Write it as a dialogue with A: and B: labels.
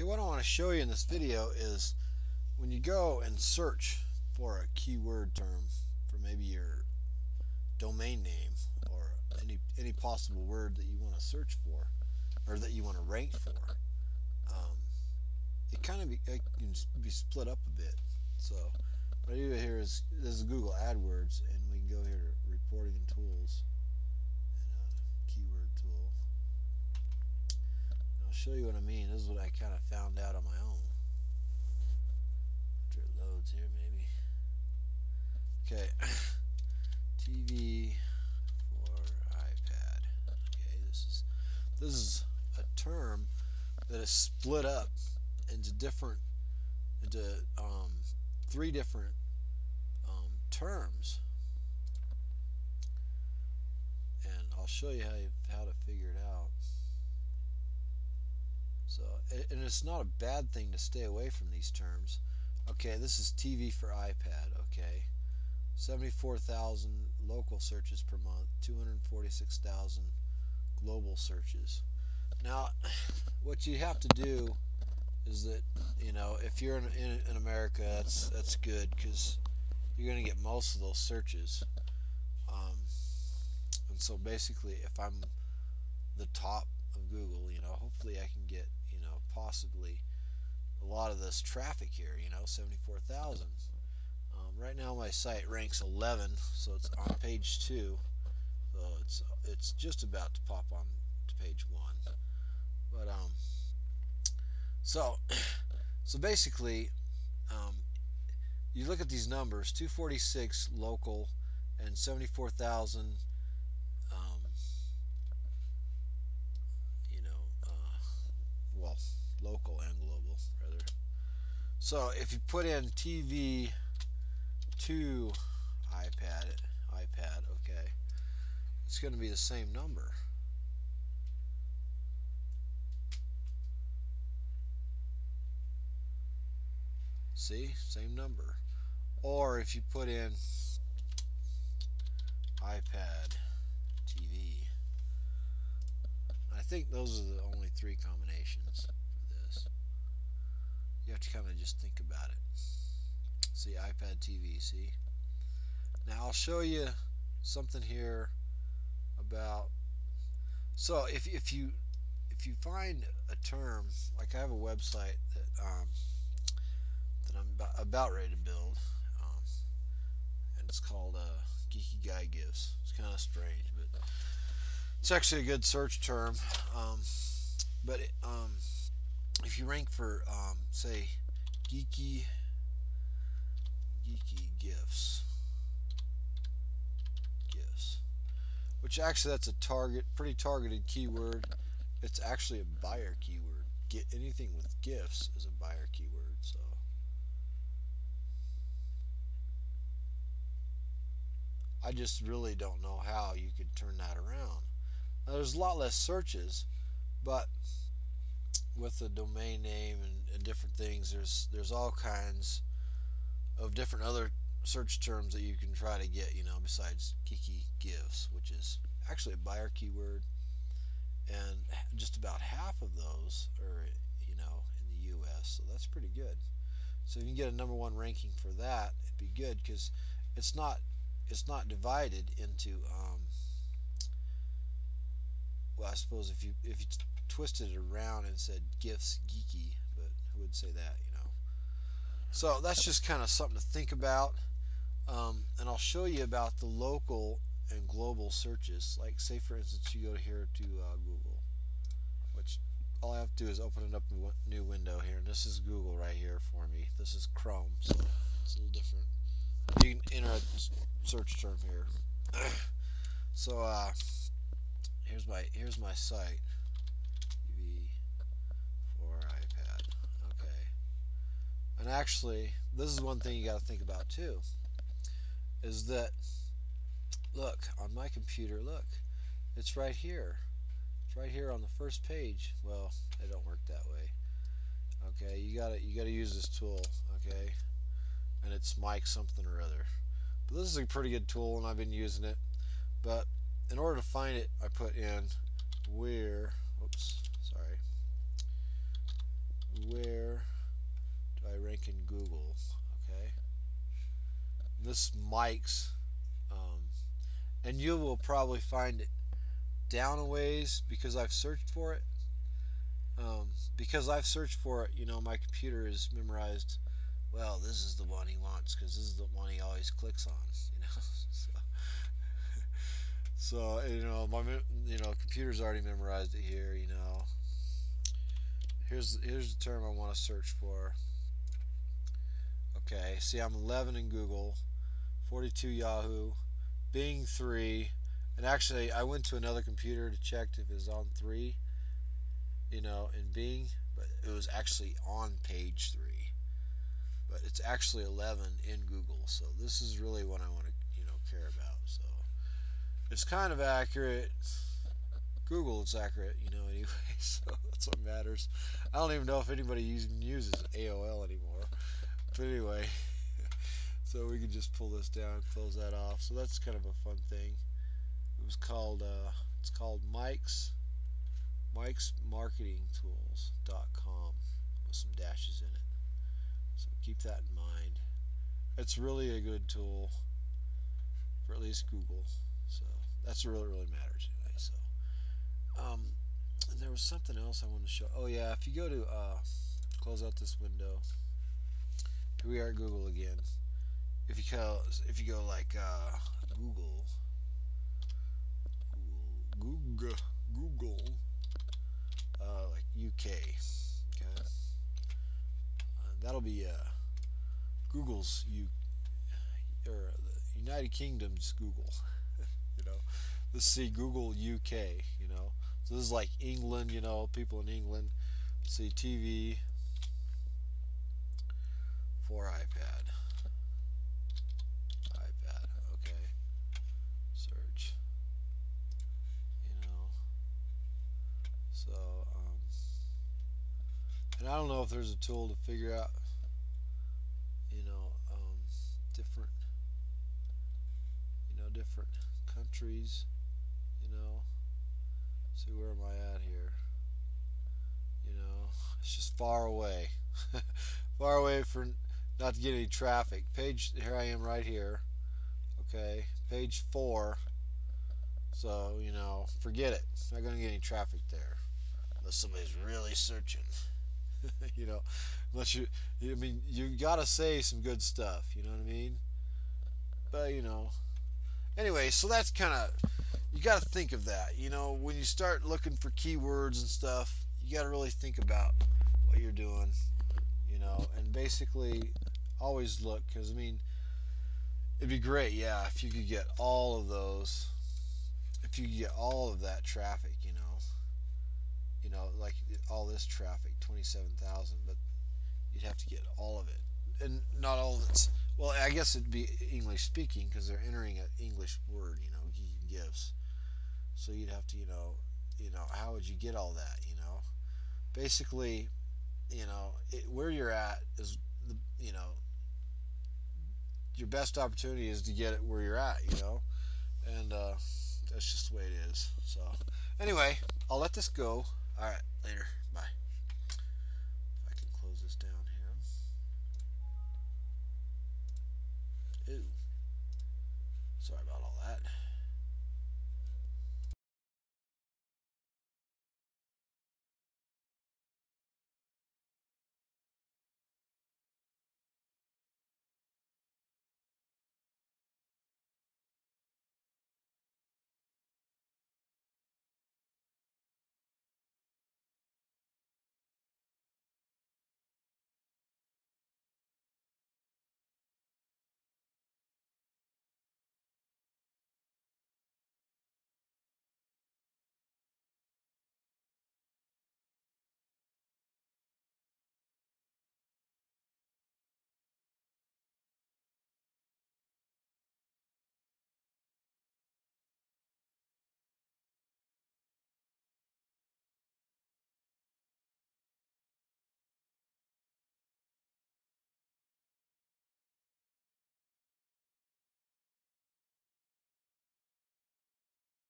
A: Okay, what I want to show you in this video is when you go and search for a keyword term for maybe your domain name or any possible word that you want to search for or that you want to rank for, um, it can be split up a bit. So what I do here is this is Google AdWords, and we can go here to reporting and tools and keyword tool. And I'll show you what I mean. This is what I kind of found out on my own. After it loads here, maybe. Okay, TV for iPad. Okay, this is a term that is split up into into three different terms, and I'll show you how to figure it out. So, and it's not a bad thing to stay away from these terms. Okay, this is TV for iPad. Okay, 74,000 local searches per month, 246,000 global searches. Now, what you have to do is that, if you're in America, that's good because you're going to get most of those searches. And so basically, if I'm the top of Google, hopefully I can get, possibly a lot of this traffic here, 74,000. Right now my site ranks 11, so it's on page 2. So it's just about to pop on to page 1. But so so basically, you look at these numbers: 246 local and 74,000. You know, well, local and global rather. So if you put in TV to iPad, okay, it's going to be the same number. See, same number. Or if you put in iPad TV, I think those are the only 3 combinations for this. You have to kind of just think about it. See, iPad TV, see? Now I'll show you something here about, so if you find a term, like I have a website that I'm about ready to build, and it's called Geeky Guy Gifts. It's kind of strange, but it's actually a good search term. But if you rank for, say, geeky gifts, which actually that's a pretty targeted keyword. It's actually a buyer keyword. Get anything with gifts is a buyer keyword. So I just really don't know how you could turn that around. Now, there's a lot less searches, but with the domain name and different things, there's all kinds of different other search terms that you can try to get, besides geeky gifts, which is actually a buyer keyword, and just about half of those are, in the U.S., so that's pretty good. So if you can get a number 1 ranking for that, it'd be good because it's not divided into, well, I suppose if you twisted it around and said gifts geeky, but who would say that, So that's just kind of something to think about. And I'll show you about the local and global searches. Like, say for instance, you go here to Google, which all I have to do is open it up in a new window here. And this is Google right here for me. This is Chrome, so it's a little different. You can enter a search term here. So here's my site. TV for iPad. Okay. And actually, this is one thing you got to think about too. Is that, look, on my computer, look, it's right here. It's right here on the first page. Well, it don't work that way. Okay, you gotta use this tool. Okay, and it's Mike something or other. But this is a pretty good tool, and I've been using it. But in order to find it, I put in where think in Google. Okay, and this Mike's, um, and you will probably find it down a ways because I've searched for it. Because I've searched for it, my computer is memorized. Well, this is the one he wants because this is the one he always clicks on. so, my computer's already memorized it here. Here's the term I want to search for. Okay, see, I'm 11 in Google, 42 Yahoo, Bing 3, and actually I went to another computer to check if it was on 3, in Bing, but it was actually on page 3. But it's actually 11 in Google, so this is really what I want to, care about. So it's kind of accurate. Google, it's accurate, anyway, so that's what matters. I don't even know if anybody even uses AOL anymore. But anyway, so we can just pull this down, close that off. So that's kind of a fun thing. It's called Mike's Marketing Tools.com with some dashes in it. So keep that in mind. It's really a good tool for at least Google. So that's really matters anyway. So and there was something else I wanted to show. Oh yeah, if you go to close out this window, here we are at Google again. If you go like Google, Google, like UK, okay, that'll be Google's or the United Kingdom's Google. you know, let's see Google UK. So this is like England. People in England. Let's see TV for iPad. Okay. Search. So and I don't know if there's a tool to figure out different different countries. See, where am I at here? It's just far away. Far away for not to get any traffic. Page, here I am right here. Okay, page 4. So, forget it. Not going to get any traffic there. Unless somebody's really searching. you know, unless you got to say some good stuff. You know what I mean? But, anyway, so that's kind of, you got to think of that. When you start looking for keywords and stuff, you got to really think about what you're doing, and basically always look, because, it'd be great, yeah, if you could get all of those, if you could get all of that traffic, like all this traffic, 27,000, but you'd have to get all of it. And not all of it's, well, I guess it'd be English speaking because they're entering an English word, gifts. So you'd have to, how would you get all that, Basically, where you're at is the, your best opportunity is to get it where you're at, and that's just the way it is. So, anyway, I'll let this go. All right, later. Bye. If I can close this down here. Ooh. Sorry about all that.